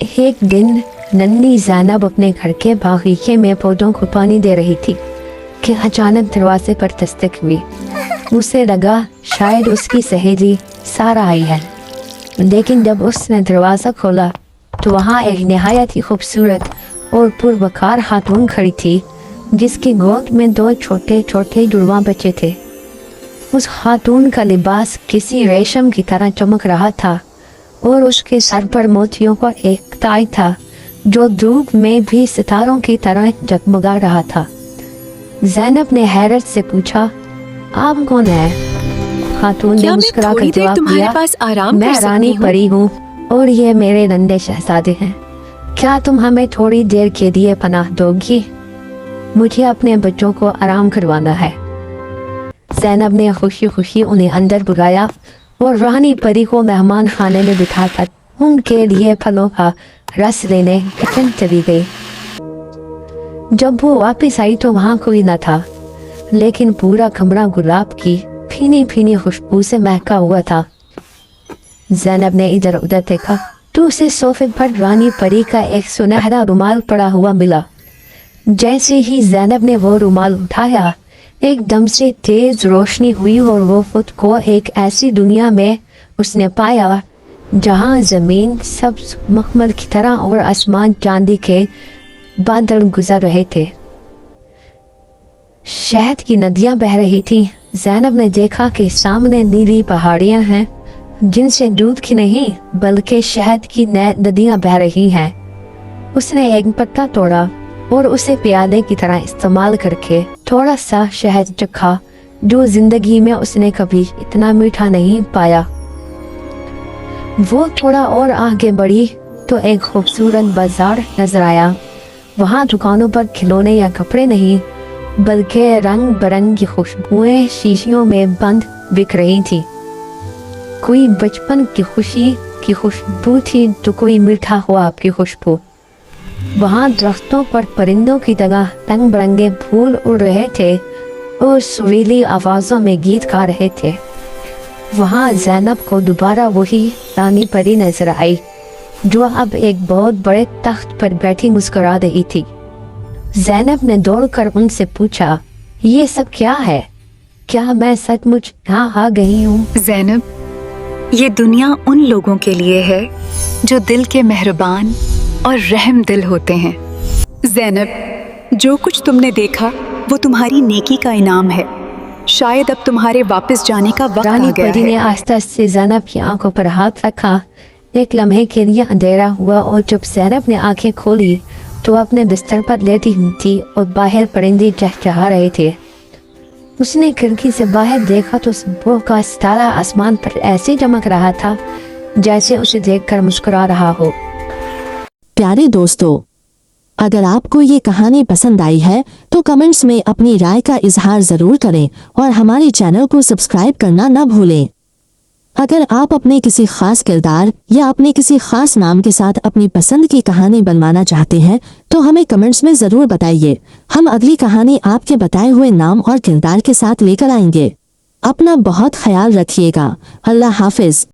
एक दिन नन्ही ज़ैनब अपने घर के बागीचे में पौधों को पानी दे रही थी कि अचानक दरवाजे पर दस्तक हुई। उसे लगा शायद उसकी सहेली सारा आई है, लेकिन जब उसने दरवाज़ा खोला तो वहाँ एक नहायत ही खूबसूरत और पुरवकार खातून खड़ी थी, जिसकी गोद में दो छोटे छोटे जुड़वा बच्चे थे। उस खातून का लिबास किसी रेशम की तरह चमक रहा था और उसके सर पर मोतियों का एक ताज था जो धूप में भी सितारों की तरह जगमगा रहा था। ज़ैनब ने हैरत से पूछा, आप कौन है? खातून ने मुस्कुराकर जवाब दिया, मैं रानी परी हूँ और ये मेरे नन्हे शहजादे हैं। क्या तुम हमें थोड़ी देर के लिए पनाह दोगी? मुझे अपने बच्चों को आराम करवाना है। ज़ैनब ने खुशी खुशी उन्हें अंदर बुलाया और रानी परी को मेहमान खाने में बिठाकर उनके लिए फलों का रस लेने किचन चली गई। जब वो वापस आई तो वहाँ कोई न था, लेकिन पूरा कमरा गुलाब की भीनी भीनी खुशबू से महका हुआ था। ज़ैनब ने इधर उधर देखा तो उसे सोफे पर रानी परी का एक सुनहरा रुमाल पड़ा हुआ मिला। जैसे ही ज़ैनब ने वो रुमाल उठाया, एकदम से तेज रोशनी हुई और वो खुद को एक ऐसी दुनिया में उसने पाया जहाँ ज़मीन सब्ज मखमल की तरह और आसमान चांदी के बादल गुजर रहे थे। शहद की नदियाँ बह रही थीं। ज़ैनब ने देखा कि सामने नीली पहाड़ियाँ हैं जिनसे दूध की नहीं बल्कि शहद की नदियाँ बह रही हैं। उसने एक पत्ता तोड़ा और उसे प्याले की तरह इस्तेमाल करके थोड़ा सा शहद चखा, जो जिंदगी में उसने कभी इतना मीठा नहीं पाया। वो थोड़ा और आगे बढ़ी तो एक खूबसूरत बाजार नजर आया। वहाँ दुकानों पर खिलौने या कपड़े नहीं बल्कि रंग बिरंगी खुशबुएं शीशियों में बंद बिक रही थी। कोई बचपन की खुशी की खुशबू थी तो कोई मीठा ख्वाब की खुशबू। वहाँ दरख्तों पर परिंदों की तरह रंग बिरंगे फूल उड़ रहे थे और सुरीली आवाज़ों में गीत गा रहे थे। वहाँ ज़ैनब को दोबारा वही रानी परी नजर आई जो अब एक बहुत बड़े तख्त पर बैठी मुस्कुरा रही थी। ज़ैनब ने दौड़कर उनसे पूछा, ये सब क्या है? क्या मैं सचमुच यहाँ आ गई हूँ? ज़ैनब, ये दुनिया उन लोगों के लिए है जो दिल के मेहरबान और रहम दिल होते हैं। ज़ैनब, जो कुछ तुमने देखा वो तुम्हारी नेकी का इनाम है। शायद अब तुम्हारे वापस जाने का वक्त आ गया है। रानी परी ने आस्ते से ज़ैनब की आंखों पर हाथ रखा। एक लम्हे के लिए अंधेरा हुआ और जब ज़ैनब ने आंखें खोली तो अपने बिस्तर पर लेटी हुई थी और बाहर परिंदे चहचहा रहे थे। उसने खिड़की से बाहर देखा तो सुबह का सितारा आसमान पर ऐसे चमक रहा था जैसे उसे देखकर मुस्कुरा रहा हो। प्यारे दोस्तों, अगर आपको ये कहानी पसंद आई है तो कमेंट्स में अपनी राय का इजहार जरूर करें और हमारे चैनल को सब्सक्राइब करना न भूलें। अगर आप अपने किसी खास किरदार या अपने किसी खास नाम के साथ अपनी पसंद की कहानी बनवाना चाहते हैं तो हमें कमेंट्स में जरूर बताइए। हम अगली कहानी आपके बताए हुए नाम और किरदार के साथ लेकर आएंगे। अपना बहुत ख्याल रखिएगा। अल्लाह हाफिज।